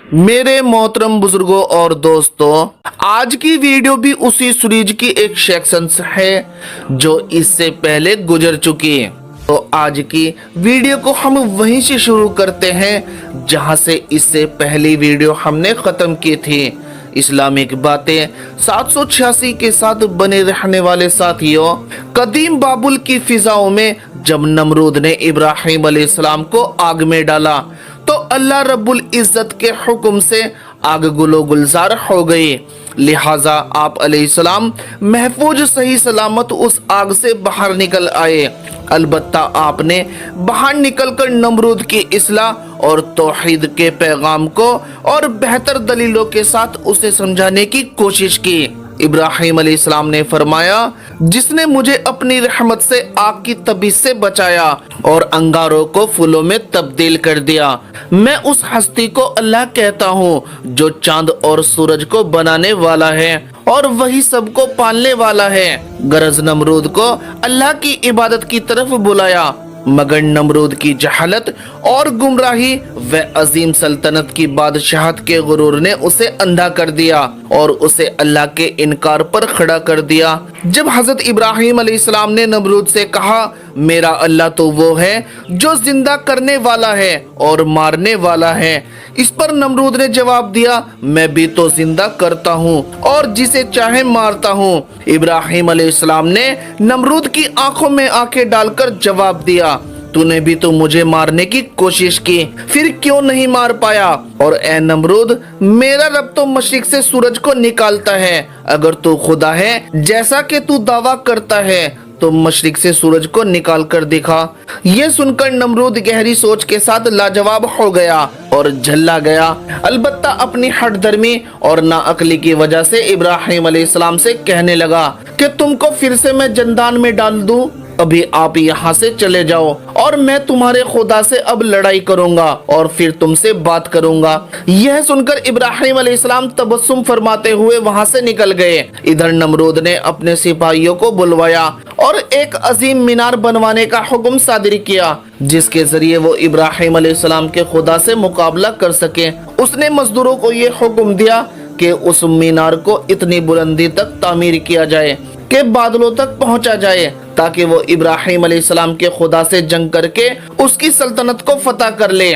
मेरे मोहतरम बुजुर्गों और दोस्तों, आज की वीडियो भी उसी सीरीज की एक सेक्शन है जो इससे पहले गुजर चुकी है। तो आज की वीडियो को हम वहीं से शुरू करते हैं जहां से इससे पहली वीडियो हमने खत्म की थी। इस्लामिक बातें 786 के साथ बने रहने वाले साथियों, कदीम बाबुल की फिजाओं में जब नमरूद ने इब्राहिम अलैहिस्सलाम को आग में डाला तो अल्लाह रब्बुल इज्जत के हुक्म से आग गुलो गुलजार हो गई। लिहाजा आप अलैहिस्सलाम महफूज सही सलामत उस आग से बाहर निकल आए। अलबत्ता आपने बाहर निकलकर नमरूद की इस्लाह और तौहीद के पैगाम को और बेहतर दलीलों के साथ उसे समझाने की कोशिश की। इब्राहिम अलैहिस्सलाम ने फरमाया, जिसने मुझे अपनी रहमत से आग की तबीयत से बचाया और अंगारों को फूलों में तब्दील कर दिया, मैं उस हस्ती को अल्लाह कहता हूँ जो चांद और सूरज को बनाने वाला है और वही सबको पालने वाला है। गरज नमरूद को अल्लाह की इबादत की तरफ बुलाया, मगर नमरूद की जहालत और गुमराही व अजीम सल्तनत की बादशाहत के गुरूर ने उसे अंधा कर दिया और उसे अल्लाह के इनकार पर खड़ा कर दिया। जब हजरत इब्राहिम अलैहिस्सलाम ने नमरूद से कहा, मेरा अल्लाह तो वो है जो जिंदा करने वाला है और मारने वाला है, इस पर नमरूद ने जवाब दिया, मैं भी तो जिंदा करता हूँ और जिसे चाहे मारता हूँ। इब्राहिम अलैहिस्सलाम ने नमरूद की आंखों में आंखें डालकर जवाब दिया, तूने भी तो मुझे मारने की कोशिश की, फिर क्यों नहीं मार पाया? और ए नमरूद, मेरा रब तो मशरिक से सूरज को निकालता है। अगर तू खुदा है जैसा कि तू दावा करता है तो मशरिक से सूरज को निकाल कर दिखा। ये सुनकर नमरूद गहरी सोच के साथ लाजवाब हो गया और झल्ला गया। अलबत्ता अपनी हठधर्मी और नाअक्ली की वजह से इब्राहिम अलैहिस्सलाम से कहने लगा कि तुमको फिर से मैं जंदान में डाल दूं, अभी आप यहाँ से चले जाओ और मैं तुम्हारे खुदा से अब लड़ाई करूंगा और फिर तुमसे बात करूंगा। यह सुनकर इब्राहिम अलैहिस्सलाम तबस्सुम फरमाते हुए वहां से निकल गए। इधर नमरूद ने अपने सिपाहियों को बुलवाया और एक अजीम मीनार बनवाने का हुक्म सादिर किया जिसके जरिए वो इब्राहिम अलैहिस्सलाम के खुदा से मुकाबला कर सके। उसने मजदूरों को ये हुक्म दिया कि उस मीनार को इतनी बुलंदी तक तामीर किया जाए कि बादलों तक पहुंचा जाए ताकि वो इब्राहिम अलैहिस्सलाम के खुदा से जंग करके उसकी सल्तनत को फतह कर ले।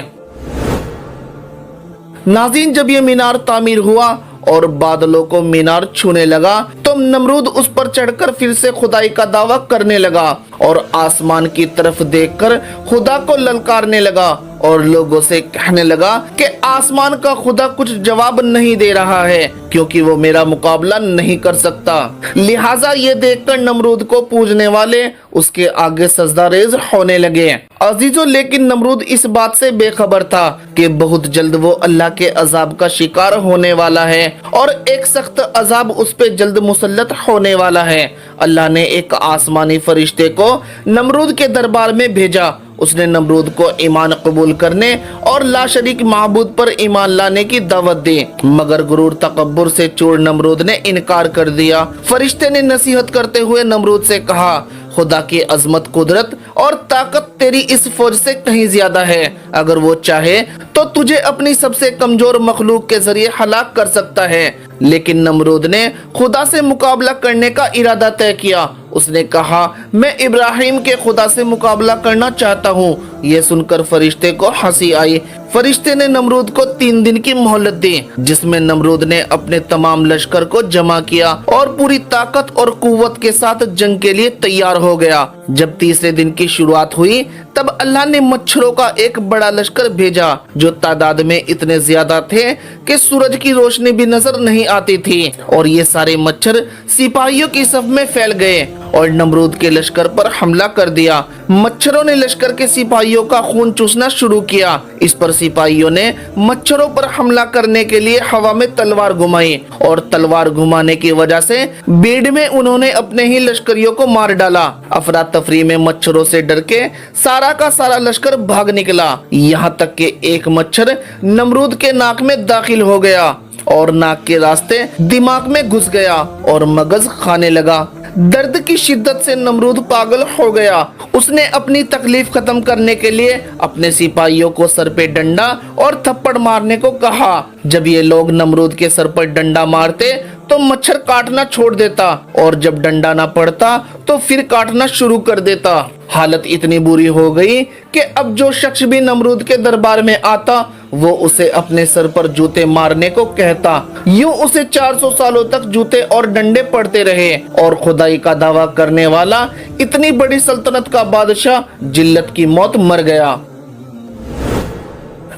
नाज़रीन, जब ये मीनार तामीर हुआ और बादलों को मीनार छूने लगा तो नमरूद उस पर चढ़कर फिर से खुदाई का दावा करने लगा और आसमान की तरफ देखकर खुदा को ललकारने लगा और लोगों से कहने लगा कि आसमान का खुदा कुछ जवाब नहीं दे रहा है क्योंकि वो मेरा मुकाबला नहीं कर सकता। लिहाजा ये देखकर नमरूद को पूजने वाले उसके आगे सजदा रेज होने लगे। अजीजों, लेकिन नमरूद इस बात से बेखबर था कि बहुत जल्द वो अल्लाह के अजाब का शिकार होने वाला है और एक सख्त अजाब उस पे जल्द मुसल्लत होने वाला है। अल्लाह ने एक आसमानी फरिश्ते को नमरूद के दरबार में भेजा। उसने नमरूद को ईमान कबूल करने और ला शरीक माबूद पर ईमान लाने की दावत दी, मगर गुरूर तकब्बुर से चूर नमरूद ने इनकार कर दिया। फरिश्ते ने नसीहत करते हुए नमरूद से कहा, खुदा की अजमत, कुदरत और ताकत तेरी इस फौज से कहीं ज्यादा है। अगर वो चाहे तो तुझे अपनी सबसे कमजोर मखलूक के जरिए हलाक कर सकता है। लेकिन नमरूद ने खुदा से मुकाबला करने का इरादा तय किया। उसने कहा, मैं इब्राहिम के खुदा से मुकाबला करना चाहता हूँ। ये सुनकर फरिश्ते को हंसी आई। फरिश्ते ने नमरूद को 3 दिन की मोहलत दी जिसमें नमरूद ने अपने तमाम लश्कर को जमा किया और पूरी ताकत और कुव्वत के साथ जंग के लिए तैयार हो गया। जब तीसरे दिन की शुरुआत हुई तब अल्लाह ने मच्छरों का एक बड़ा लश्कर भेजा जो तादाद में इतने ज्यादा थे कि सूरज की रोशनी भी नजर नहीं आती थी और ये सारे मच्छर सिपाहियों की सफ में फैल गए और नमरूद के लश्कर पर हमला कर दिया। मच्छरों ने लश्कर के सिपाहियों का खून चूसना शुरू किया। इस पर सिपाहियों ने मच्छरों पर हमला करने के लिए हवा में तलवार घुमाई और तलवार घुमाने की वजह से भीड़ में उन्होंने अपने ही लश्करियों को मार डाला। अफरा तफरी में मच्छरों से डर के सारा का सारा लश्कर भाग निकला, यहाँ तक कि एक मच्छर नमरूद के नाक में दाखिल हो गया और नाक के रास्ते दिमाग में घुस गया और मगज खाने लगा। दर्द की शिद्दत से नमरूद पागल हो गया। उसने अपनी तकलीफ खत्म करने के लिए अपने सिपाहियों को सर पे डंडा और थप्पड़ मारने को कहा। जब ये लोग नमरूद के सर पर डंडा मारते तो मच्छर काटना छोड़ देता और जब डंडा ना पड़ता तो फिर काटना शुरू कर देता। हालत इतनी बुरी हो गई कि अब जो शख्स भी नमरूद के दरबार में आता वो उसे अपने सर पर जूते मारने को कहता। यूं उसे 400 सालों तक जूते और डंडे पड़ते रहे और खुदाई का दावा करने वाला इतनी बड़ी सल्तनत का बादशाह जिल्लत की मौत मर गया।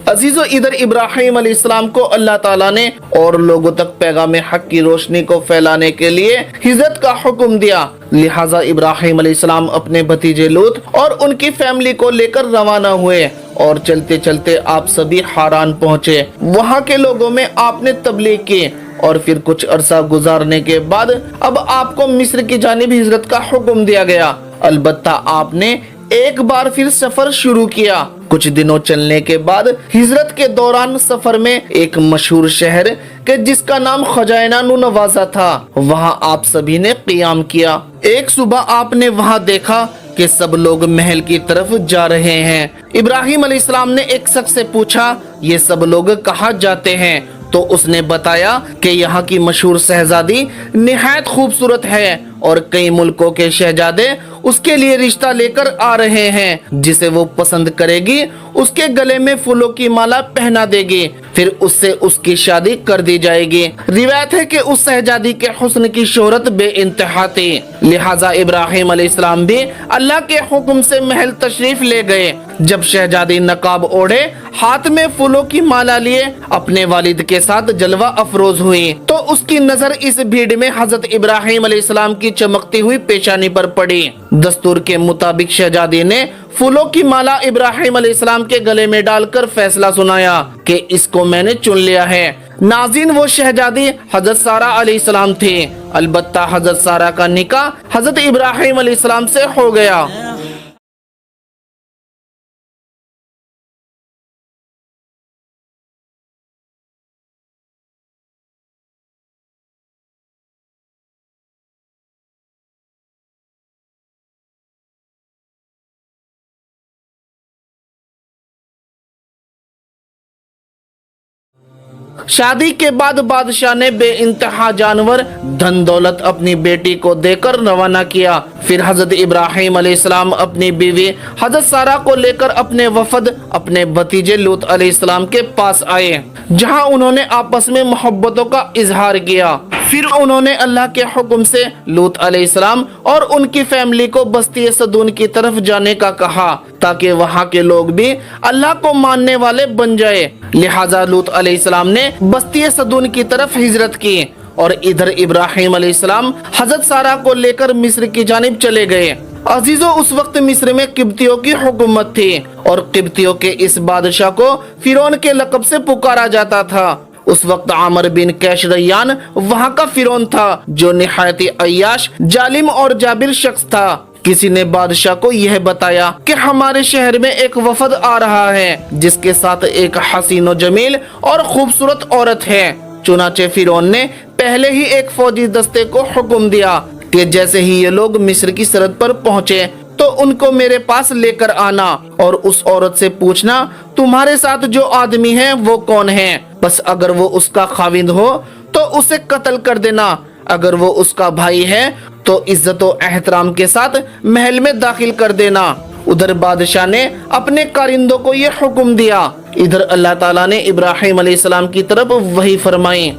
अजीजों, इधर इब्राहिम अलैहिस्सलाम को अल्लाह ताला ने और लोगों तक पैगाम हक की रोशनी को फैलाने के लिए हिजरत का हुक्म दिया। लिहाजा इब्राहिम अलैहिस्सलाम अपने भतीजे लूत और उनकी फैमिली को लेकर रवाना हुए और चलते चलते आप सभी हारान पहुँचे। वहाँ के लोगों में आपने तबलीग की और फिर कुछ अरसा गुजारने के बाद अब आपको मिस्र की जानिब हिजरत का हुक्म दिया गया। अलबत्ता आपने एक बार फिर सफर शुरू किया। कुछ दिनों चलने के बाद हिजरत के दौरान सफर में एक मशहूर शहर के जिसका नाम खजाइना नवाजा था, वहाँ आप सभी ने क़ियाम किया। एक सुबह आपने वहाँ देखा कि सब लोग महल की तरफ जा रहे हैं। इब्राहिम अलैहिस्सलाम ने एक शख्स से पूछा, ये सब लोग कहाँ जाते हैं? तो उसने बताया कि यहाँ की मशहूर शहजादी निहायत खूबसूरत है और कई मुल्कों के शहजादे उसके लिए रिश्ता लेकर आ रहे हैं। जिसे वो पसंद करेगी उसके गले में फूलों की माला पहना देगी, फिर उससे उसकी शादी कर दी जाएगी। रिवायत है कि उस शहजादी के हुस्न की शोहरत बेइंतहा थी। लिहाजा इब्राहिम अलैहिस्सलाम भी अल्लाह के हुक्म से महल तशरीफ ले गए। जब शहजादी नकाब ओढ़े हाथ में फूलों की माला लिए अपने वालिद के साथ जलवा अफरोज हुई तो उसकी नजर इस भीड़ में हजरत इब्राहिम अलैहिस्सलाम की चमकती हुई पेशानी पर पड़ी। दस्तूर के मुताबिक शहजादी ने फूलों की माला इब्राहिम अलैहिस्सलाम के गले में डालकर फैसला सुनाया कि इसको मैंने चुन लिया है। नाज़रीन, वो शहजादी हजरत सारा अलैहिस्सलाम थी। अलबत्ता हजरत सारा का निकाह हजरत इब्राहिम अलैहिस्सलाम से हो गया। शादी के बाद बादशाह ने बेइंतहा जानवर धन दौलत अपनी बेटी को देकर रवाना किया। फिर हजरत इब्राहिम अलैहिस्सलाम अपनी बीवी हजरत सारा को लेकर अपने वफद अपने भतीजे लूत अलैहिस्सलाम के पास आए, जहां उन्होंने आपस में मोहब्बतों का इजहार किया। फिर उन्होंने अल्लाह के हुक्म से लूत अलैहिस्सलाम और उनकी फैमिली को बस्ती सदून की तरफ जाने का कहा ताकि वहाँ के लोग भी अल्लाह को मानने वाले बन जाए। लिहाजा लूत अलैहिस्सलाम ने बस्ती सदून की तरफ हिजरत की और इधर इब्राहिम अलैहिस्सलाम हजरत सारा को लेकर मिस्र की जानिब चले गए। अजीजों, उस वक्त मिस्र में किब्तियों की हुकूमत थी और किब्तियों के इस बादशाह को फिरौन के लक़ब से पुकारा जाता था। उस वक्त आमर बिन कैश रैयान वहाँ का फिरौन था जो निहायत अय्याश, जालिम और जाबिर शख्स था। किसी ने बादशाह को यह बताया कि हमारे शहर में एक वफद आ रहा है जिसके साथ एक हसीन व जमील और खूबसूरत औरत है। चुनाचे फिरौन ने पहले ही एक फौजी दस्ते को हुक्म दिया कि जैसे ही ये लोग मिस्र की सरहद पर पहुँचे तो उनको मेरे पास लेकर आना और उस औरत से पूछना तुम्हारे साथ जो आदमी है वो कौन है। बस अगर वो उसका खाविंद हो तो उसे कत्ल कर देना, अगर वो उसका भाई है तो इज्जत व एहतराम के साथ महल में दाखिल कर देना। उधर बादशाह ने अपने कारिंदों को ये हुक्म दिया। इधर अल्लाह ताला ने इब्राहिम अलैहिस्सलाम की तरफ वही फरमाई।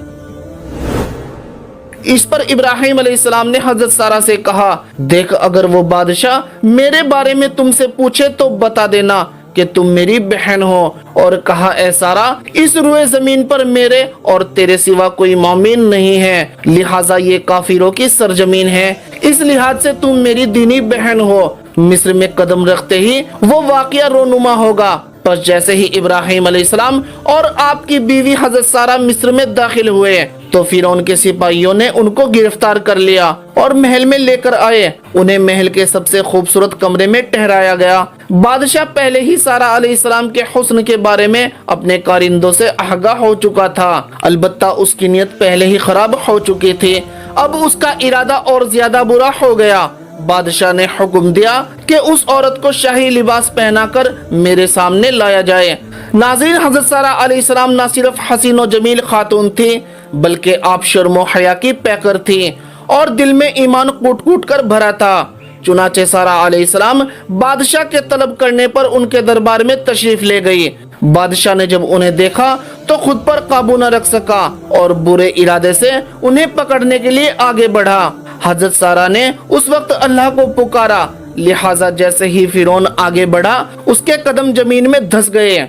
इस पर इब्राहिम अलैहिस्सलाम ने हजरत सारा से कहा, देख अगर वो बादशाह मेरे बारे में तुमसे पूछे तो बता देना कि तुम मेरी बहन हो। और कहा, ए सारा, इस रुए जमीन पर मेरे और तेरे सिवा कोई मोमिन नहीं है, लिहाजा ये काफिरों की सरजमीन है, इस लिहाज से तुम मेरी दीनी बहन हो। मिस्र में कदम रखते ही वो वाकया रोनुमा होगा। बस जैसे ही इब्राहिम अलैहिस्सलाम और आपकी बीवी हजरत सारा मिस्र में दाखिल हुए तो फिरौन के सिपाहियों ने उनको गिरफ्तार कर लिया और महल में लेकर आए। उन्हें महल के सबसे खूबसूरत कमरे में ठहराया गया। बादशाह पहले ही सारा अलैहिस्सलाम के हुस्न के बारे में अपने कारिंदों से आगाह हो चुका था, अलबत्ता उसकी नीयत पहले ही खराब हो चुकी थी। अब उसका इरादा और ज्यादा बुरा हो गया। बादशाह ने हुक्म दिया कि उस औरत को शाही लिबास पहनाकर मेरे सामने लाया जाए। नाज़रीन, हज़रत सारा अलैहिस्सलाम न सिर्फ हसीन और जमील खातून थी बल्कि आप शर्म और हया की पैकर थी और दिल में ईमान कूट कूट कर भरा था। चुनाचे सारा अलैहिस्सलाम बादशाह के तलब करने पर उनके दरबार में तशरीफ ले गई। बादशाह ने जब उन्हें देखा तो खुद पर काबू न रख सका और बुरे इरादे से उन्हें पकड़ने के लिए आगे बढ़ा। हजरत सारा ने उस वक्त अल्लाह को पुकारा, लिहाजा जैसे ही फिरौन आगे बढ़ा उसके कदम जमीन में धंस गए।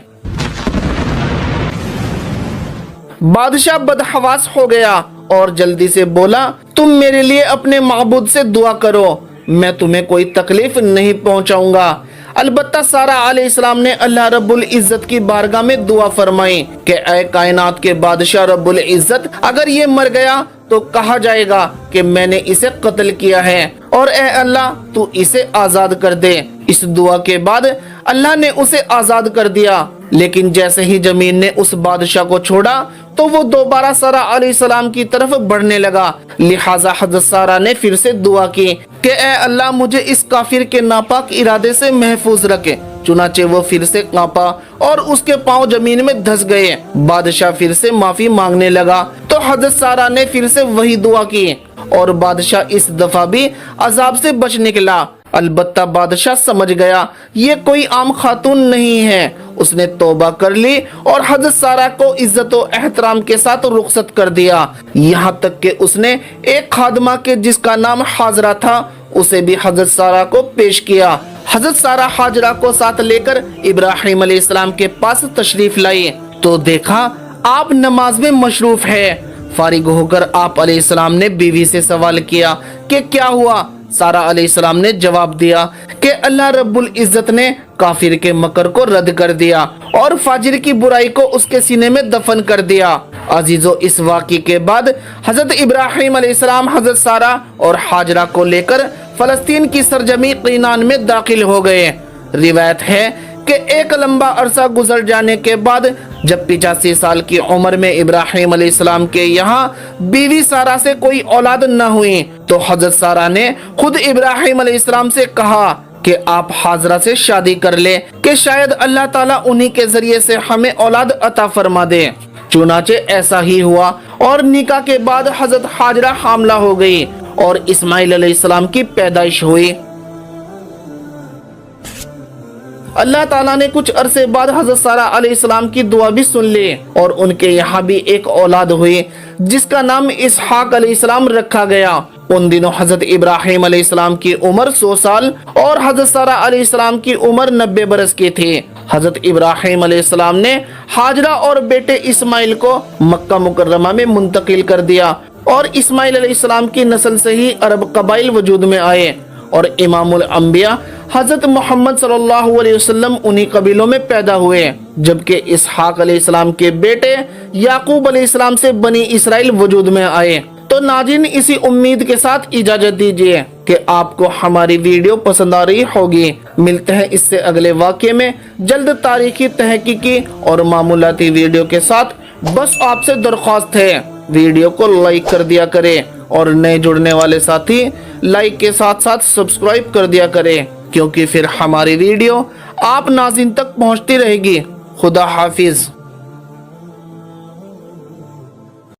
बादशाह बदहवास हो गया और जल्दी से बोला, तुम मेरे लिए अपने माबूद से दुआ करो, मैं तुम्हें कोई तकलीफ नहीं पहुंचाऊंगा। अलबत्ता सारा अलैहिस्सलाम ने अल्लाह रब्बुल इज्जत की बारगाह में दुआ फरमाई कि ऐ कायनात के बादशाह रब्बुल इज्जत, अगर ये मर गया तो कहा जाएगा कि मैंने इसे कत्ल किया है और ऐ अल्लाह तू इसे आजाद कर दे। इस दुआ के बाद अल्लाह ने उसे आजाद कर दिया, लेकिन जैसे ही जमीन ने उस बादशाह को छोड़ा तो वो दोबारा सारा अलैहिस्सलाम की तरफ बढ़ने लगा। लिहाजा हज़रत सारा ने फिर से दुआ की कि ऐ अल्लाह मुझे इस काफिर के नापाक इरादे से महफूज रखे। चुनाचे वो फिर से कांपा और उसके पांव जमीन में धंस गए। बादशाह फिर से माफी मांगने लगा तो हज़रत सारा ने फिर से वही दुआ की और बादशाह इस दफा भी अजाब से बच निकला। अलबत्ता बादशाह समझ गया ये कोई आम खातून नहीं है। उसने तौबा कर ली और हज़रत सारा को इज्जत और एहतराम के साथ रुखसत कर दिया। यहाँ तक कि उसने एक खादमा के जिसका नाम हाजरा था उसे भी हज़रत सारा को पेश किया। हज़रत सारा हाजरा को साथ लेकर इब्राहिम अलैहिस्सलाम के पास तशरीफ लाई तो देखा आप नमाज में मशरूफ है। फारिग होकर आप अलैहिस्सलाम ने बीवी से सवाल किया कि क्या हुआ। सारा अलैहिस्सलाम ने जवाब दिया कि अल्लाह रब्बुल इज्जत ने काफिर के मकर को रद्द कर दिया और फाजिर की बुराई को उसके सीने में दफन कर दिया। अजीजो, इस वाक़े के बाद हजरत इब्राहिम अलैहिस्सलाम हजरत सारा और हाजरा को लेकर फलस्तीन की सरजमी कीनान में दाखिल हो गए। रिवायत है कि एक लंबा अरसा गुजर जाने के बाद जब 85 साल की उम्र में इब्राहिम अलैहिस्सलाम के यहाँ बीवी सारा से कोई औलाद न हुई तो हजरत सारा ने खुद इब्राहिम अलैहिस्सलाम से कहा कि आप हाजरा से शादी कर ले कि शायद अल्लाह ताला उन्हीं के जरिए से हमें औलाद अता फरमा दे। चुनाचे ऐसा ही हुआ और निकाह के बाद हजरत हाजरा हामला हो गई और इस्माइल अलैहिस्सलाम की पैदाइश हुई। अल्लाह ताला ने कुछ अरसे बाद हजरत सारा अलैहिस्सलाम की दुआ भी सुन ली और उनके यहाँ भी एक औलाद हुई जिसका नाम इसहाक अलैहिस्सलाम रखा गया। उन दिनों हजरत इब्राहिम अलैहिस्सलाम की उम्र 100 साल और हजरत सारा अलैहिस्सलाम की उम्र 90 बरस की थी। हजरत इब्राहिम अलैहिस्सलाम ने हाजरा और बेटे इस्माइल को मक्का मुकर्रमा में मुंतकिल कर दिया और इस्माइल अलैहिस्सलाम की नस्ल से ही अरब कबाइल वजूद में आए और इमामुल अंबिया हजरत मोहम्मद सल्लल्लाहु अलैहि वसल्लम उन्हीं कबीलों में पैदा हुए। जबकि इसहाक अलैहिस्सलाम के बेटे याकूब अलैहिस्सलाम से बनी इसराइल वजूद में आए। तो नाज़रीन, इसी उम्मीद के साथ इजाजत दीजिए कि आपको हमारी वीडियो पसंद आ रही होगी। मिलते हैं इससे अगले वाक़े में जल्द तारीखी तहकीकी और मामूलाती वीडियो के साथ। बस आपसे दरख्वास्त है वीडियो को लाइक कर दिया करें और नए जुड़ने वाले साथी लाइक के साथ साथ सब्सक्राइब कर दिया करें, क्योंकि फिर हमारी वीडियो आप नाज़रीन तक पहुंचती रहेगी। खुदा हाफिज।